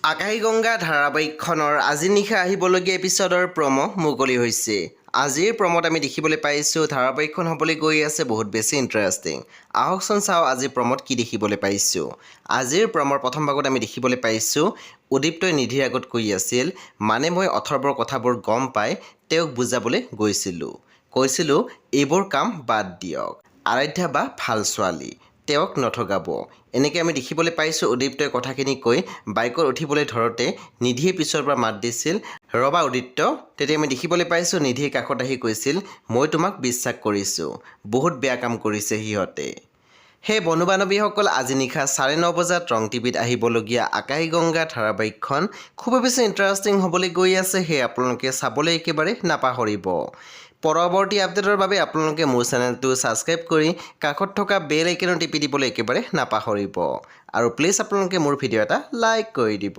আকাশীগংগা ধাৰাবাহিকখনৰ আজি নিশা আহিবলগীয়া এপিছডৰ প্ৰমো মুকলি হৈছে। আজিৰ প্ৰমোত আমি দেখিবলৈ পাইছোঁ ধাৰাবাহিকখন হ'বলৈ গৈ আছে বহুত বেছি ইণ্টাৰেষ্টিং। আহকচোন চাওঁ আজিৰ প্ৰমোত কি দেখিবলৈ পাইছোঁ। আজিৰ প্ৰমৰ প্ৰথম ভাগত আমি দেখিবলৈ পাইছোঁ উদীপ্তই নিধিৰ আগত কৈ আছিল, মানে মই অথৰ্বৰ কথাবোৰ গম পাই তেওঁক বুজাবলৈ কৈছিলোঁ এইবোৰ কাম বাদ দিয়ক। আৰাধ্যা বা ভাল ছোৱালী, তেওঁক নঠগাব। এনেকৈ আমি দেখিবলৈ পাইছোঁ উদীপ্তই কথাখিনি কৈ বাইকত উঠিবলৈ ধৰোঁতে নিধিয়ে পিছৰ পৰা মাত দিছিল, ৰবা উদিত্য। তেতিয়া আমি দেখিবলৈ পাইছোঁ নিধিৰ কাষত আহি কৈছিল, মই তোমাক বিশ্বাস কৰিছোঁ, বহুত বেয়া কাম কৰিছে সিহঁতে। সেই বন্ধু বান্ধৱীসকল আজি নিশা 9:30 বজাত ৰং টিভিত আহিবলগীয়া আকাশীগংগা ধাৰাবাহিকখন খুবেই বেছি ইণ্টাৰেষ্টিং হ'বলৈ গৈ আছে। সেয়ে আপোনালোকে চাবলৈ একেবাৰে নাপাহৰিব। পৰৱৰ্তী আপডেটৰ বাবে আপোনালোকে মোৰ চেনেলটো ছাবস্ক্ৰাইব কৰি কাষত থকা বেল আইকনত টিপি দিবলৈ একেবাৰে নাপাহৰিব। আৰু প্লিজ আপোনালোকে মোৰ ভিডিঅ' এটা লাইক কৰি দিব।